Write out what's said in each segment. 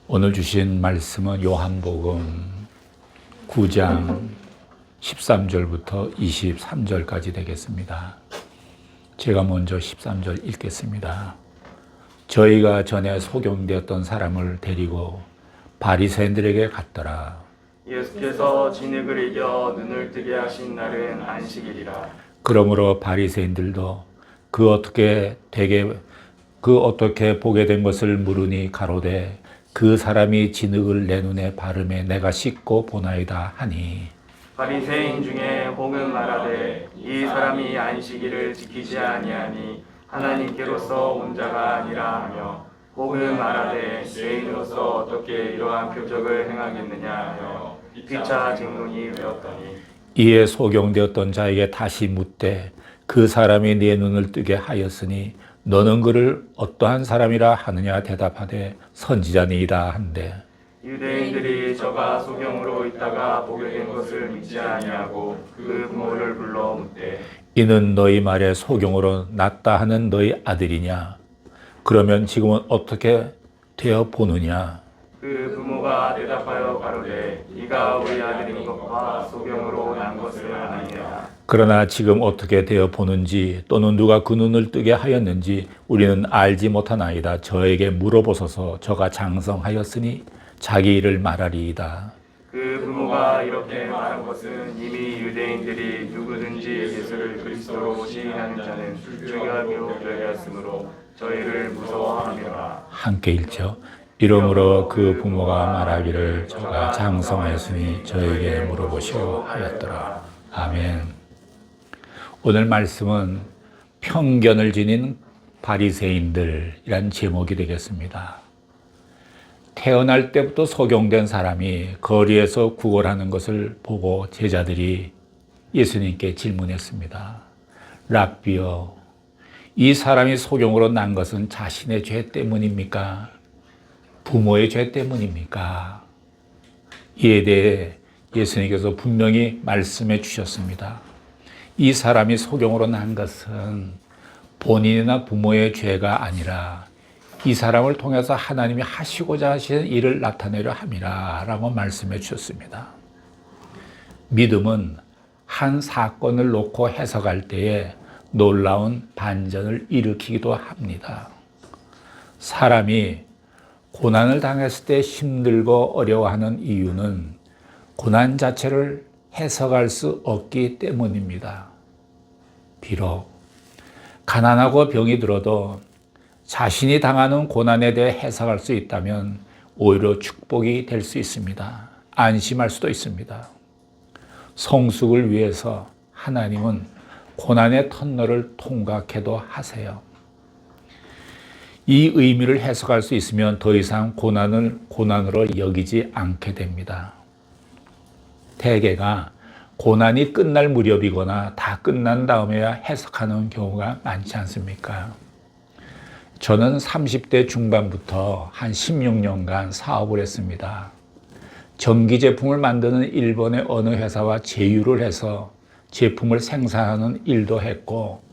오늘 주신 말씀은 요한복음 9장 13절부터 23절까지 되겠습니다. 제가 먼저 13절 읽겠습니다. 저희가 전에 소경되었던 사람을 데리고 바리새인들에게 갔더라. 예수께서 진흙을 이겨 눈을 뜨게 하신 날은 안식일이라. 그러므로 바리새인들도 그 어떻게 보게 된 것을 물으니 가로되 그 사람이 진흙을 내 눈에 바르매 내가 씻고 보나이다 하니, 바리새인 중에 혹은 말하되 이 사람이 안식일을 지키지 아니하니 하나님께로서 온 자가 아니라 하며, 혹은 말하되 죄인으로서 어떻게 이러한 표적을 행하겠느냐 하며 피차 질문이 되었더니, 이에 소경되었던 자에게 다시 묻되 그 사람이 네 눈을 뜨게 하였으니 너는 그를 어떠한 사람이라 하느냐 대답하되 선지자니이다 한대. 유대인들이 저가 소경으로 있다가 보게 된 것을 믿지 아니하고 그 부모를 불러 묻되, 이는 너희 말에 소경으로 났다 하는 너희 아들이냐? 그러면 지금은 어떻게 되어 보느냐? 그 부모가 대답하여 가로되 이가 우리 아들인 것과 소경으로 난 것을 아니냐. 그러나 지금 어떻게 되어 보는지 또는 누가 그 눈을 뜨게 하였는지 우리는 알지 못하나이다. 저에게 물어보소서. 저가 장성하였으니 자기 일을 말하리이다. 그 부모가 이렇게 말한 것은 이미 유대인들이 누구든지 예수를 그리스도로 시인하는 자는 죽여하기로 결의하였으므로 저희를 무서워함이라. 함께 읽죠. 이러므로 그 부모가 말하기를 저가 장성하였으니 저에게 물어보시오 하였더라. 아멘. 오늘 말씀은 편견을 지닌 바리새인들이란 제목이 되겠습니다. 태어날 때부터 소경된 사람이 거리에서 구걸하는 것을 보고 제자들이 예수님께 질문했습니다. 랍비여, 이 사람이 소경으로 난 것은 자신의 죄 때문입니까? 부모의 죄 때문입니까? 이에 대해 예수님께서 분명히 말씀해 주셨습니다. 이 사람이 소경으로 난 것은 본인이나 부모의 죄가 아니라 이 사람을 통해서 하나님이 하시고자 하시는 일을 나타내려 함이라 라고 말씀해 주셨습니다. 믿음은 한 사건을 놓고 해석할 때에 놀라운 반전을 일으키기도 합니다. 사람이 고난을 당했을 때 힘들고 어려워하는 이유는 고난 자체를 해석할 수 없기 때문입니다. 비록 가난하고 병이 들어도 자신이 당하는 고난에 대해 해석할 수 있다면 오히려 축복이 될 수 있습니다. 안심할 수도 있습니다. 성숙을 위해서 하나님은 고난의 터널을 통과해도 하세요. 이 의미를 해석할 수 있으면 더 이상 고난을 고난으로 여기지 않게 됩니다. 대개가 고난이 끝날 무렵이거나 다 끝난 다음에야 해석하는 경우가 많지 않습니까? 저는 30대 중반부터 한 16년간 사업을 했습니다. 전기 제품을 만드는 일본의 어느 회사와 제휴를 해서 제품을 생산하는 일도 했고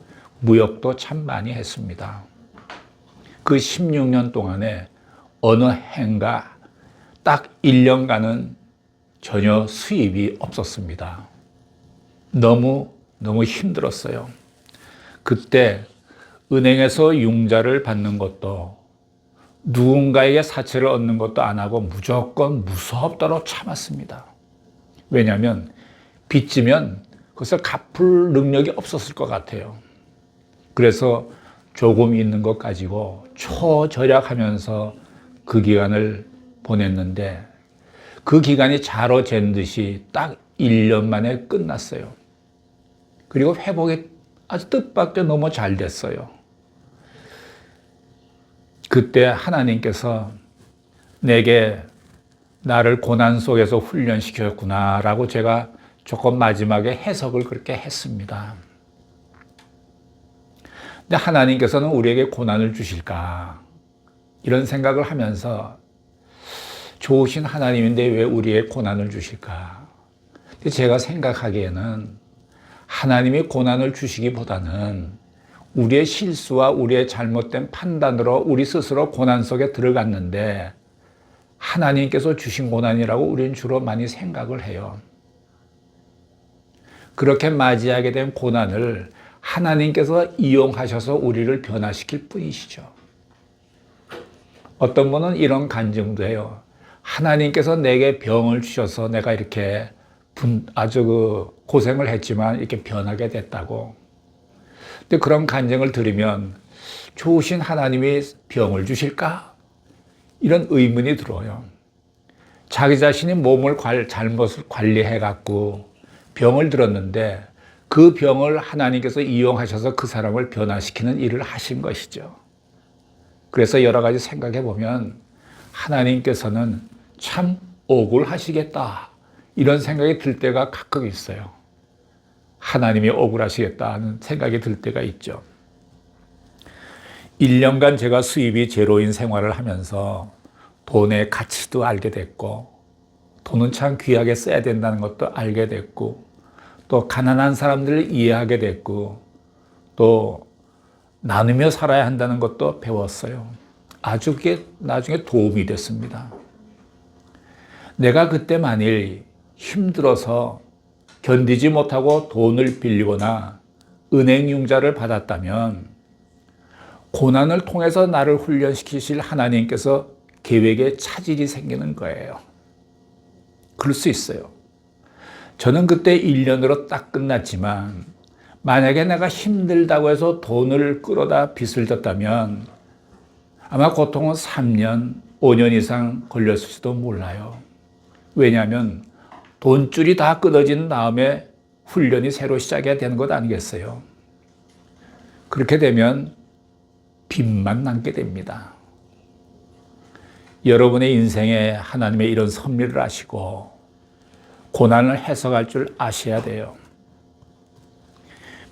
무역도 참 많이 했습니다. 그 16년 동안에 어느 해인가 딱 1년간은 전혀 수입이 없었습니다. 너무 힘들었어요. 그때 은행에서 융자를 받는 것도 누군가에게 사채를 얻는 것도 안 하고 무조건 무섭도록 참았습니다. 왜냐하면 빚지면 그것을 갚을 능력이 없었을 것 같아요. 그래서 조금 있는 것 가지고 초절약하면서 그 기간을 보냈는데 그 기간이 자로 잰 듯이 딱 1년 만에 끝났어요. 그리고 회복이 아주 뜻밖의 너무 잘 됐어요. 그때 하나님께서 내게 나를 고난 속에서 훈련시켰구나 라고 제가 조금 마지막에 해석을 그렇게 했습니다. 근데 하나님께서는 우리에게 고난을 주실까? 이런 생각을 하면서 좋으신 하나님인데 왜 우리에게 고난을 주실까? 근데 제가 생각하기에는 하나님이 고난을 주시기보다는 우리의 실수와 우리의 잘못된 판단으로 우리 스스로 고난 속에 들어갔는데 하나님께서 주신 고난이라고 우리는 주로 많이 생각을 해요. 그렇게 맞이하게 된 고난을 하나님께서 이용하셔서 우리를 변화시킬 뿐이시죠. 어떤 분은 이런 간증도 해요. 하나님께서 내게 병을 주셔서 내가 이렇게 아주 고생을 했지만 이렇게 변하게 됐다고. 근데 그런 간증을 들으면 좋으신 하나님이 병을 주실까? 이런 의문이 들어요. 자기 자신이 몸을 잘못 관리해갖고 병을 들었는데 그 병을 하나님께서 이용하셔서 그 사람을 변화시키는 일을 하신 것이죠. 그래서 여러 가지 생각해 보면 하나님께서는 참 억울하시겠다 이런 생각이 들 때가 가끔 있어요. 하나님이 억울하시겠다는 생각이 들 때가 있죠. 1년간 제가 수입이 제로인 생활을 하면서 돈의 가치도 알게 됐고 돈은 참 귀하게 써야 된다는 것도 알게 됐고 또 가난한 사람들을 이해하게 됐고 또 나누며 살아야 한다는 것도 배웠어요. 아주 그게 나중에 도움이 됐습니다. 내가 그때 만일 힘들어서 견디지 못하고 돈을 빌리거나 은행 융자를 받았다면 고난을 통해서 나를 훈련시키실 하나님께서 계획에 차질이 생기는 거예요. 그럴 수 있어요. 저는 그때 1년으로 딱 끝났지만 만약에 내가 힘들다고 해서 돈을 끌어다 빚을 졌다면 아마 고통은 3년, 5년 이상 걸렸을지도 몰라요. 왜냐하면 돈줄이 다 끊어진 다음에 훈련이 새로 시작해야 되는 것 아니겠어요? 그렇게 되면 빚만 남게 됩니다. 여러분의 인생에 하나님의 이런 섭리를 아시고 고난을 해석할 줄 아셔야 돼요.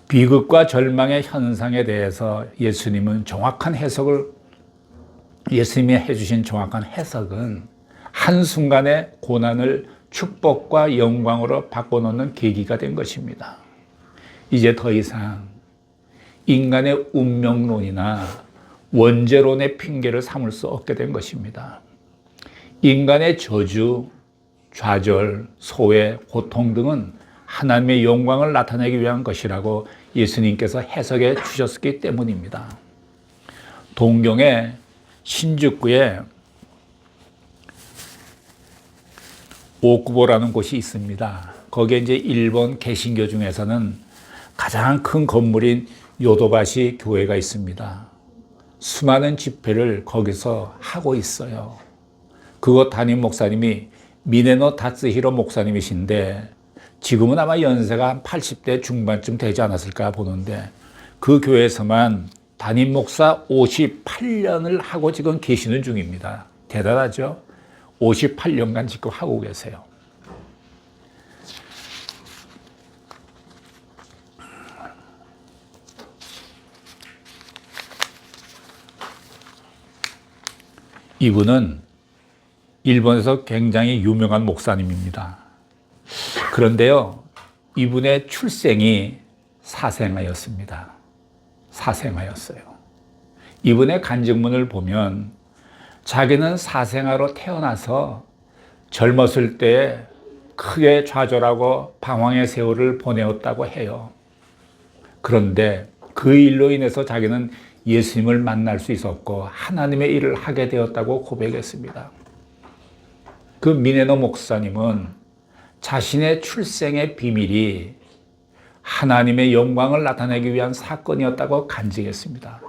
비극과 절망의 현상에 대해서 예수님이 해주신 정확한 해석은 한순간의 고난을 축복과 영광으로 바꿔놓는 계기가 된 것입니다. 이제 더 이상 인간의 운명론이나 원죄론의 핑계를 삼을 수 없게 된 것입니다. 인간의 저주, 좌절, 소외, 고통 등은 하나님의 영광을 나타내기 위한 것이라고 예수님께서 해석해 주셨기 때문입니다. 동경의 신주쿠에 오쿠보라는 곳이 있습니다. 거기에 이제 일본 개신교 중에서는 가장 큰 건물인 요도바시 교회가 있습니다. 수많은 집회를 거기서 하고 있어요. 그곳 담임 목사님이 미네노 다츠히로 목사님이신데 지금은 아마 연세가 한 80대 중반쯤 되지 않았을까 보는데 그 교회에서만 담임 목사 58년을 하고 지금 계시는 중입니다. 대단하죠? 58년간 지금 하고 계세요. 이분은 일본에서 굉장히 유명한 목사님입니다. 그런데요, 이분의 출생이 사생아였습니다. 사생아였어요. 이분의 간증문을 보면 자기는 사생아로 태어나서 젊었을 때 크게 좌절하고 방황의 세월을 보내었다고 해요. 그런데 그 일로 인해서 자기는 예수님을 만날 수 있었고 하나님의 일을 하게 되었다고 고백했습니다. 그 미네노 목사님은 자신의 출생의 비밀이 하나님의 영광을 나타내기 위한 사건이었다고 간증했습니다.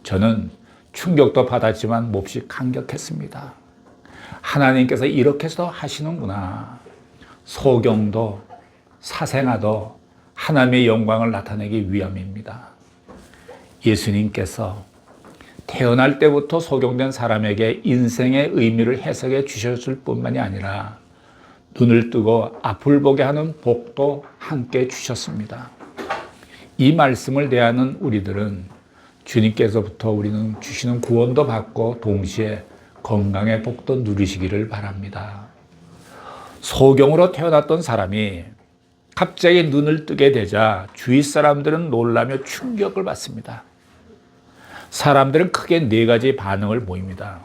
저는 충격도 받았지만 몹시 감격했습니다. 하나님께서 이렇게도 하시는구나. 소경도 사생아도 하나님의 영광을 나타내기 위함입니다. 예수님께서 태어날 때부터 소경된 사람에게 인생의 의미를 해석해 주셨을 뿐만이 아니라 눈을 뜨고 앞을 보게 하는 복도 함께 주셨습니다. 이 말씀을 대하는 우리들은 주님께서부터 우리는 주시는 구원도 받고 동시에 건강의 복도 누리시기를 바랍니다. 소경으로 태어났던 사람이 갑자기 눈을 뜨게 되자 주위 사람들은 놀라며 충격을 받습니다. 사람들은 크게 네 가지 반응을 보입니다.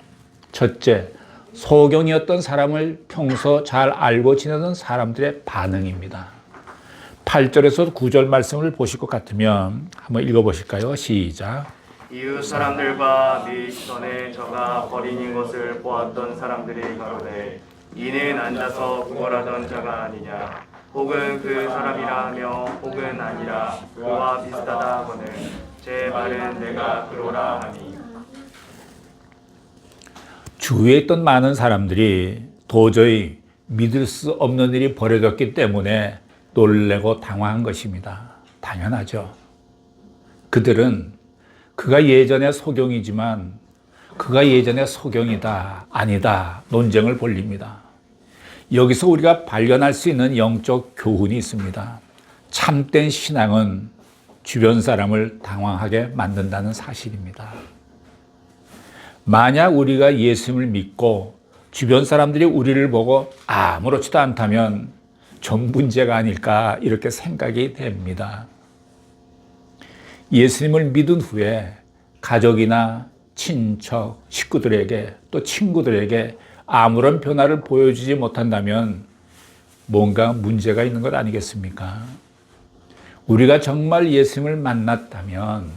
첫째, 소경이었던 사람을 평소 잘 알고 지내던 사람들의 반응입니다. 8절에서 9절 말씀을 보실 것 같으면 한번 읽어보실까요? 시작. 이웃 사람들과 네 시선에 저가 버린 것을 보았던 사람들이 가로되 이는 앉아서 구걸하던 자가 아니냐 혹은 그 사람이라 하며 혹은 아니라 그와 비슷하다 하거늘 제 말은 내가 그로라 하니. 주위에 있던 많은 사람들이 도저히 믿을 수 없는 일이 벌어졌기 때문에 놀래고 당황한 것입니다. 당연하죠. 그들은 그가 예전에 소경이지만 그가 예전에 소경이다, 아니다 논쟁을 벌립니다. 여기서 우리가 발견할 수 있는 영적 교훈이 있습니다. 참된 신앙은 주변 사람을 당황하게 만든다는 사실입니다. 만약 우리가 예수님을 믿고 주변 사람들이 우리를 보고 아무렇지도 않다면 좀 문제가 아닐까 이렇게 생각이 됩니다. 예수님을 믿은 후에 가족이나 친척, 식구들에게 또 친구들에게 아무런 변화를 보여주지 못한다면 뭔가 문제가 있는 것 아니겠습니까? 우리가 정말 예수님을 만났다면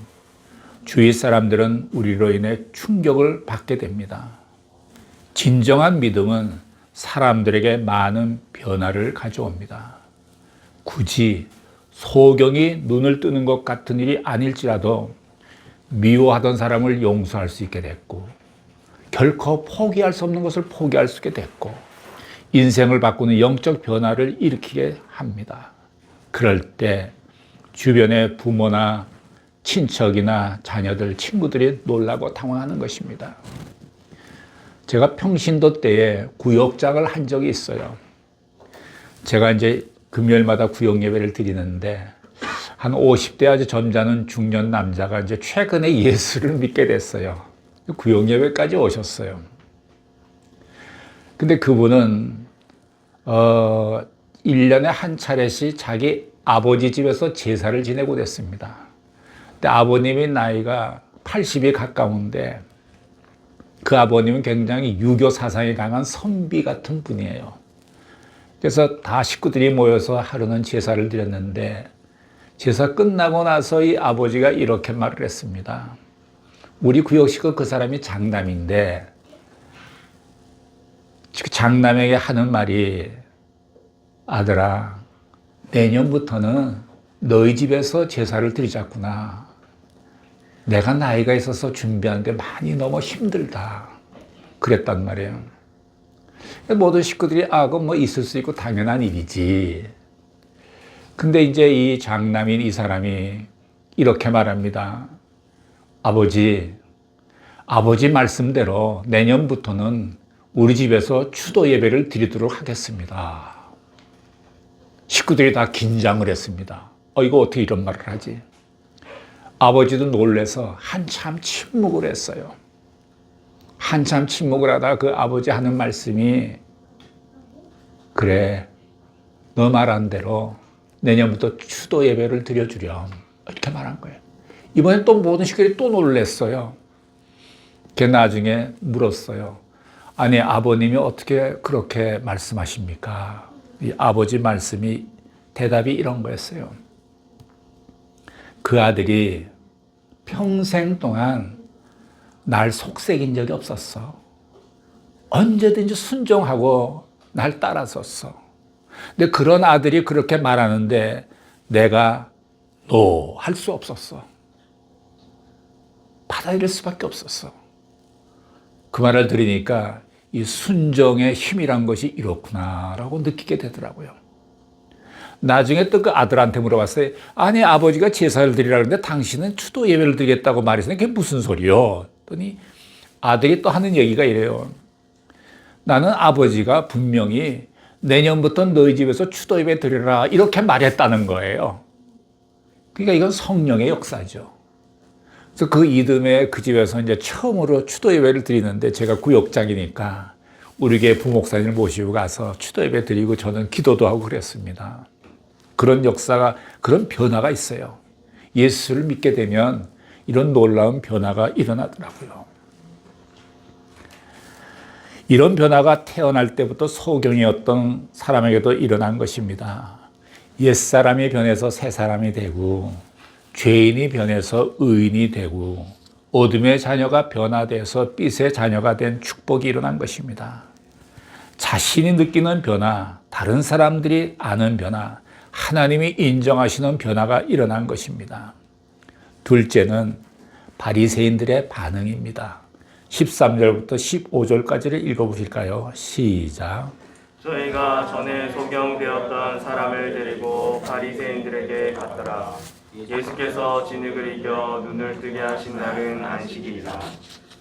주위 사람들은 우리로 인해 충격을 받게 됩니다. 진정한 믿음은 사람들에게 많은 변화를 가져옵니다. 굳이 소경이 눈을 뜨는 것 같은 일이 아닐지라도 미워하던 사람을 용서할 수 있게 됐고 결코 포기할 수 없는 것을 포기할 수 있게 됐고 인생을 바꾸는 영적 변화를 일으키게 합니다. 그럴 때 주변의 부모나 친척이나 자녀들, 친구들이 놀라고 당황하는 것입니다. 제가 평신도 때에 구역장을 한 적이 있어요. 제가 이제 금요일마다 구역 예배를 드리는데 한 50대 아주 점잖은 중년 남자가 이제 최근에 예수를 믿게 됐어요. 구역 예배까지 오셨어요. 근데 그분은 1년에 한 차례씩 자기 아버지 집에서 제사를 지내고 됐습니다. 근데 아버님이 나이가 80이 가까운데 그 아버님은 굉장히 유교 사상이 강한 선비 같은 분이에요. 그래서 다 식구들이 모여서 하루는 제사를 드렸는데 제사 끝나고 나서 이 아버지가 이렇게 말을 했습니다. 우리 구역식구 그 사람이 장남인데 장남에게 하는 말이 아들아 내년부터는 너희 집에서 제사를 드리자꾸나. 내가 나이가 있어서 준비하는데 많이 너무 힘들다. 그랬단 말이에요. 모든 식구들이 그건 뭐 있을 수 있고 당연한 일이지. 근데 이제 이 장남인 이 사람이 이렇게 말합니다. 아버지 말씀대로 내년부터는 우리 집에서 추도 예배를 드리도록 하겠습니다. 식구들이 다 긴장을 했습니다. 이거 어떻게 이런 말을 하지? 아버지도 놀라서 한참 침묵을 했어요. 한참 침묵을 하다가 그 아버지 하는 말씀이 그래, 너 말한 대로 내년부터 추도 예배를 드려주렴. 이렇게 말한 거예요. 이번에 또 모든 식구들이 또 놀랐어요. 걔 나중에 물었어요. 아니, 아버님이 어떻게 그렇게 말씀하십니까? 이 아버지 말씀이 대답이 이런 거였어요. 그 아들이 평생 동안 날 속삭인 적이 없었어. 언제든지 순종하고 날 따라섰어. 근데 그런 아들이 그렇게 말하는데 내가 노 할 수 없었어. 받아들일 수밖에 없었어. 그 말을 들으니까 이 순종의 힘이란 것이 이렇구나라고 느끼게 되더라고요. 나중에 또 그 아들한테 물어봤어요. 아니, 아버지가 제사를 드리라고 했는데 당신은 추도 예배를 드리겠다고 말했으니 그게 무슨 소리요? 그랬더니 아들이 또 하는 얘기가 이래요. 나는 아버지가 분명히 내년부터 너희 집에서 추도 예배 드리라 이렇게 말했다는 거예요. 그러니까 이건 성령의 역사죠. 그래서 그 이듬해 그 집에서 이제 처음으로 추도 예배를 드리는데 제가 구역장이니까 우리 교회 부목사님을 모시고 가서 추도 예배 드리고 저는 기도도 하고 그랬습니다. 그런 역사가, 그런 변화가 있어요. 예수를 믿게 되면 이런 놀라운 변화가 일어나더라고요. 이런 변화가 태어날 때부터 소경이었던 사람에게도 일어난 것입니다. 옛사람이 변해서 새사람이 되고, 죄인이 변해서 의인이 되고, 어둠의 자녀가 변화돼서 빛의 자녀가 된 축복이 일어난 것입니다. 자신이 느끼는 변화, 다른 사람들이 아는 변화, 하나님이 인정하시는 변화가 일어난 것입니다. 둘째는 바리새인들의 반응입니다. 13절부터 15절까지를 읽어보실까요? 시작. 저희가 전에 소경되었던 사람을 데리고 바리새인들에게 갔더라. 예수께서 진흙을 이겨 눈을 뜨게 하신 날은 안식이라.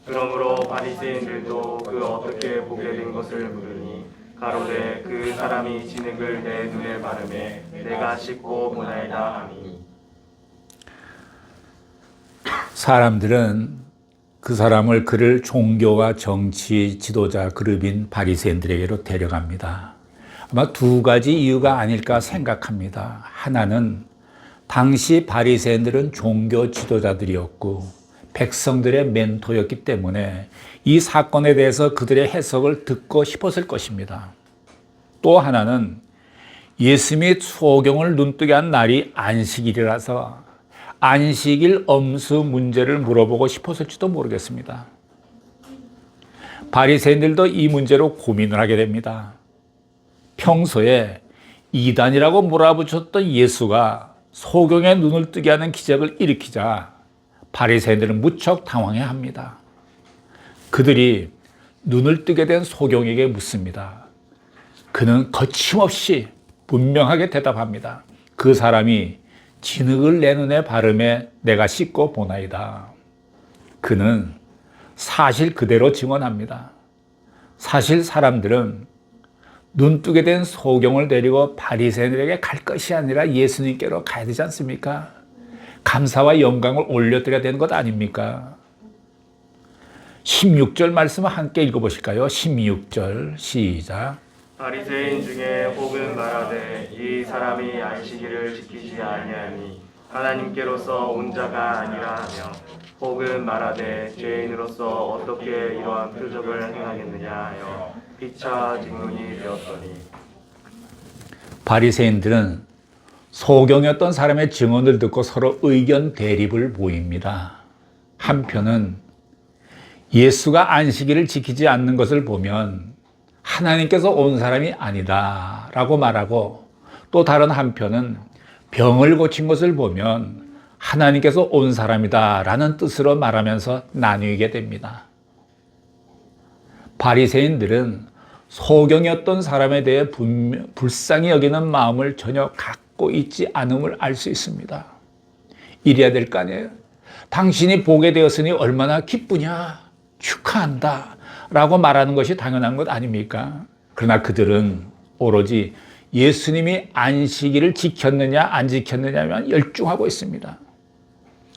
그러므로 바리새인들도 그 어떻게 보게 된 것을 물으니 가로되 그 사람이 진흙을 내 눈에 바르매 내가 씻고 보나이다 하니. 사람들은 그를 종교와 정치 지도자 그룹인 바리새인들에게로 데려갑니다. 아마 두 가지 이유가 아닐까 생각합니다. 하나는 당시 바리새인들은 종교 지도자들이었고 백성들의 멘토였기 때문에 이 사건에 대해서 그들의 해석을 듣고 싶었을 것입니다. 또 하나는 예수님이 소경을 눈뜨게 한 날이 안식일이라서 안식일 엄수 문제를 물어보고 싶었을지도 모르겠습니다. 바리새인들도 이 문제로 고민을 하게 됩니다. 평소에 이단이라고 몰아붙였던 예수가 소경의 눈을 뜨게 하는 기적을 일으키자 바리새인들은 무척 당황해합니다. 그들이 눈을 뜨게 된 소경에게 묻습니다. 그는 거침없이 분명하게 대답합니다. 그 사람이 진흙을 내 눈에 바르매 내가 씻고 보나이다. 그는 사실 그대로 증언합니다. 사실 사람들은 눈뜨게 된 소경을 데리고 바리새인들에게 갈 것이 아니라 예수님께로 가야 되지 않습니까? 감사와 영광을 올려드려야 되는 것 아닙니까? 16절 말씀을 함께 읽어보실까요? 16절 시작. 바리새인 중에 혹은 말하되 이 사람이 안식일을 지키지 아니하니 하나님께로서 온 자가 아니라 하며 혹은 말하되 죄인으로서 어떻게 이러한 표적을 행하겠느냐 하여 피차 질문이 되었더니. 바리새인들은 소경이었던 사람의 증언을 듣고 서로 의견 대립을 보입니다. 한편은 예수가 안식일을 지키지 않는 것을 보면 하나님께서 온 사람이 아니다 라고 말하고, 또 다른 한편은 병을 고친 것을 보면 하나님께서 온 사람이다 라는 뜻으로 말하면서 나뉘게 됩니다. 바리새인들은 소경이었던 사람에 대해 불쌍히 여기는 마음을 전혀 갖고 있지 않음을 알 수 있습니다. 이래야 될 거 아니에요? 당신이 보게 되었으니 얼마나 기쁘냐, 축하한다 라고 말하는 것이 당연한 것 아닙니까? 그러나 그들은 오로지 예수님이 안식일을 지켰느냐 안 지켰느냐만 열중하고 있습니다.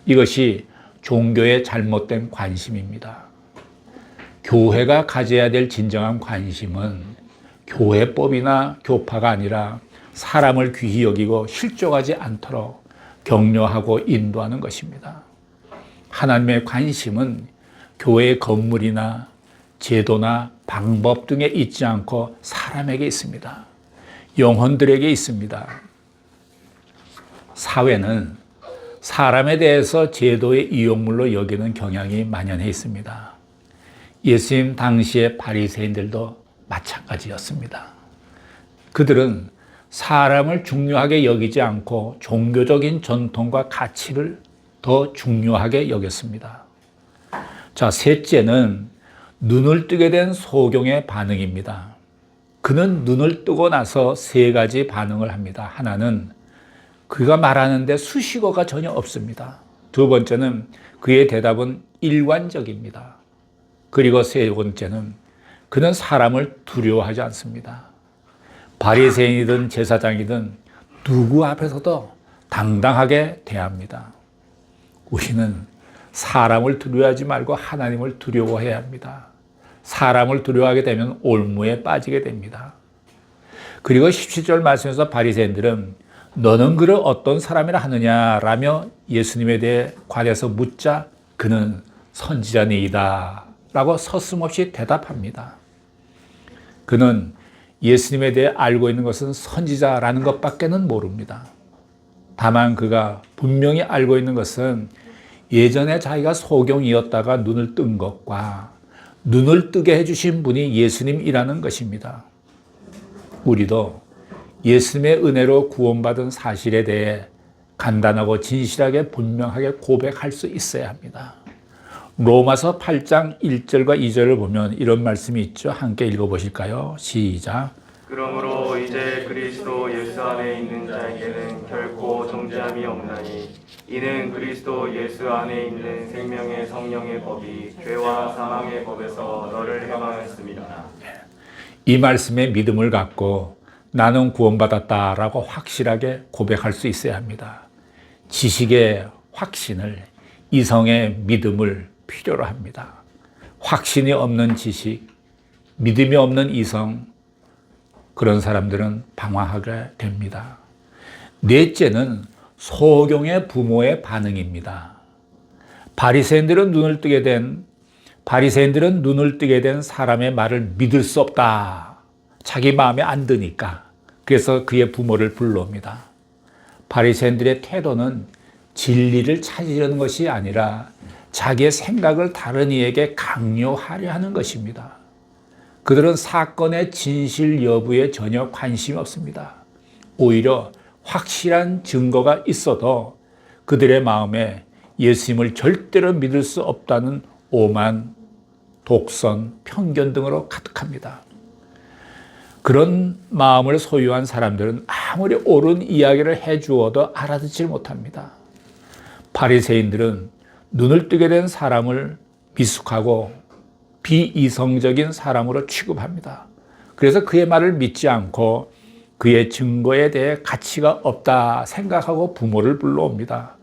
이것이 종교의 잘못된 관심입니다. 교회가 가져야 될 진정한 관심은 교회법이나 교파가 아니라 사람을 귀히 여기고 실족하지 않도록 격려하고 인도하는 것입니다. 하나님의 관심은 교회의 건물이나 제도나 방법 등에 있지 않고 사람에게 있습니다. 영혼들에게 있습니다. 사회는 사람에 대해서 제도의 이용물로 여기는 경향이 만연해 있습니다. 예수님 당시의 바리새인들도 마찬가지였습니다. 그들은 사람을 중요하게 여기지 않고 종교적인 전통과 가치를 더 중요하게 여겼습니다. 자, 셋째는 눈을 뜨게 된 소경의 반응입니다. 그는 눈을 뜨고 나서 세 가지 반응을 합니다. 하나는 그가 말하는데 수식어가 전혀 없습니다. 두 번째는 그의 대답은 일관적입니다. 그리고 세 번째는 그는 사람을 두려워하지 않습니다. 바리새인이든 제사장이든 누구 앞에서도 당당하게 대합니다. 우리는 사람을 두려워하지 말고 하나님을 두려워해야 합니다. 사람을 두려워하게 되면 올무에 빠지게 됩니다. 그리고 17절 말씀에서 바리새인들은 너는 그를 어떤 사람이라 하느냐라며 예수님에 대해 관해서 묻자 그는 선지자니이다 라고 서슴없이 대답합니다. 그는 예수님에 대해 알고 있는 것은 선지자라는 것밖에는 모릅니다. 다만 그가 분명히 알고 있는 것은 예전에 자기가 소경이었다가 눈을 뜬 것과 눈을 뜨게 해주신 분이 예수님이라는 것입니다. 우리도 예수님의 은혜로 구원받은 사실에 대해 간단하고 진실하게 분명하게 고백할 수 있어야 합니다. 로마서 8장 1절과 2절을 보면 이런 말씀이 있죠. 함께 읽어보실까요? 시작. 그러므로 이제 그리스도 예수 안에 있는 자에게는 결코 정죄함이 없나니 이는 그리스도 예수 안에 있는 생명의 성령의 법이 죄와 사망의 법에서 너를 해방했습니다. 이 말씀에 믿음을 갖고 나는 구원받았다라고 확실하게 고백할 수 있어야 합니다. 지식의 확신을, 이성의 믿음을 필요로 합니다. 확신이 없는 지식, 믿음이 없는 이성, 그런 사람들은 방황하게 됩니다. 넷째는 소경의 부모의 반응입니다. 바리새인들은 눈을 뜨게 된 사람의 말을 믿을 수 없다. 자기 마음에 안 드니까. 그래서 그의 부모를 불러옵니다. 바리새인들의 태도는 진리를 찾으려는 것이 아니라 자기의 생각을 다른 이에게 강요하려 하는 것입니다. 그들은 사건의 진실 여부에 전혀 관심이 없습니다. 오히려 확실한 증거가 있어도 그들의 마음에 예수님을 절대로 믿을 수 없다는 오만, 독선, 편견 등으로 가득합니다. 그런 마음을 소유한 사람들은 아무리 옳은 이야기를 해주어도 알아듣지 못합니다. 바리새인들은 눈을 뜨게 된 사람을 미숙하고 비이성적인 사람으로 취급합니다. 그래서 그의 말을 믿지 않고 그의 증거에 대해 가치가 없다 생각하고 부모를 불러옵니다.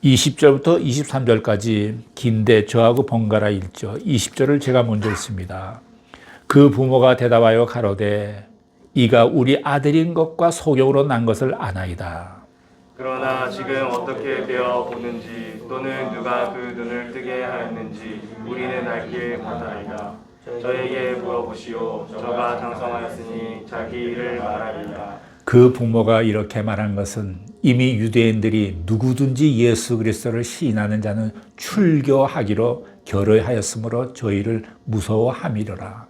20절부터 23절까지 긴데 저하고 번갈아 읽죠. 20절을 제가 먼저 읽습니다. 그 부모가 대답하여 가로되 이가 우리 아들인 것과 소경으로 난 것을 아나이다. 그러나 지금 어떻게 되어 보는지 또는 누가 그 눈을 뜨게 하였는지 우리는 알길 못하리라. 저에게 물어보시오. 저가 장성하였으니 자기 일을 말하리라. 그 부모가 이렇게 말한 것은 이미 유대인들이 누구든지 예수 그리스도를 시인하는 자는 출교하기로 결의하였으므로 저희를 무서워함이로라.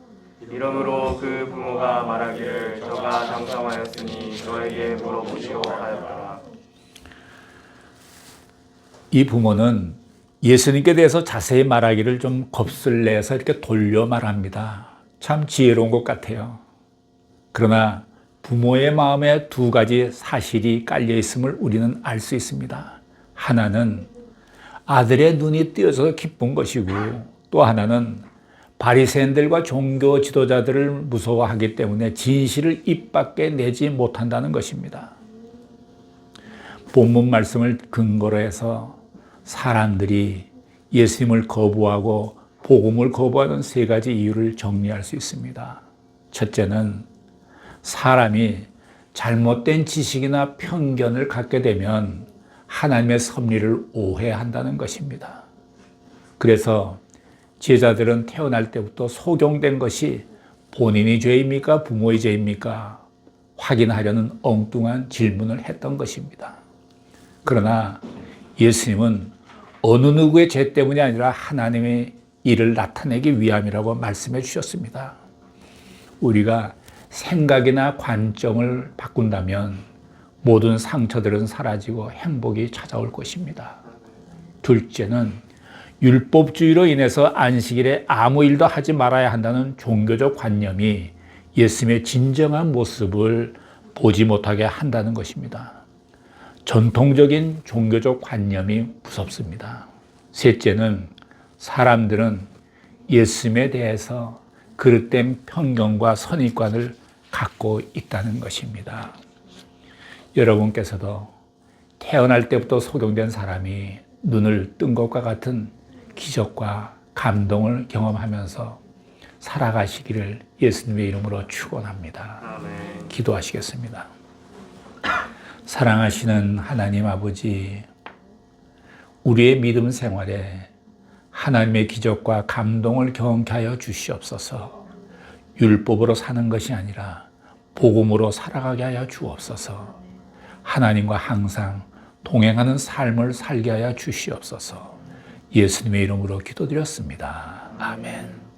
이러므로 그 부모가 말하기를 저가 장성하였으니 저에게 물어보시오 하였더라. 이 부모는 예수님께 대해서 자세히 말하기를 좀 겁을 내서 이렇게 돌려 말합니다. 참 지혜로운 것 같아요. 그러나 부모의 마음에 두 가지 사실이 깔려 있음을 우리는 알 수 있습니다. 하나는 아들의 눈이 뜨여서 기쁜 것이고 또 하나는 바리새인들과 종교 지도자들을 무서워하기 때문에 진실을 입 밖에 내지 못한다는 것입니다. 본문 말씀을 근거로 해서 사람들이 예수님을 거부하고 복음을 거부하는 세 가지 이유를 정리할 수 있습니다. 첫째는 사람이 잘못된 지식이나 편견을 갖게 되면 하나님의 섭리를 오해한다는 것입니다. 그래서 제자들은 태어날 때부터 소경된 것이 본인이 죄입니까? 부모의 죄입니까? 확인하려는 엉뚱한 질문을 했던 것입니다. 그러나 예수님은 어느 누구의 죄 때문이 아니라 하나님의 일을 나타내기 위함이라고 말씀해 주셨습니다. 우리가 생각이나 관점을 바꾼다면 모든 상처들은 사라지고 행복이 찾아올 것입니다. 둘째는 율법주의로 인해서 안식일에 아무 일도 하지 말아야 한다는 종교적 관념이 예수님의 진정한 모습을 보지 못하게 한다는 것입니다. 전통적인 종교적 관념이 무섭습니다. 셋째는 사람들은 예수님에 대해서 그릇된 편견과 선입관을 갖고 있다는 것입니다. 여러분께서도 태어날 때부터 소경된 사람이 눈을 뜬 것과 같은 기적과 감동을 경험하면서 살아가시기를 예수님의 이름으로 축원합니다. 아멘. 기도하시겠습니다. 사랑하시는 하나님 아버지, 우리의 믿음 생활에 하나님의 기적과 감동을 경험케 하여 주시옵소서. 율법으로 사는 것이 아니라 복음으로 살아가게 하여 주옵소서. 하나님과 항상 동행하는 삶을 살게 하여 주시옵소서. 예수님의 이름으로 기도드렸습니다. 아멘.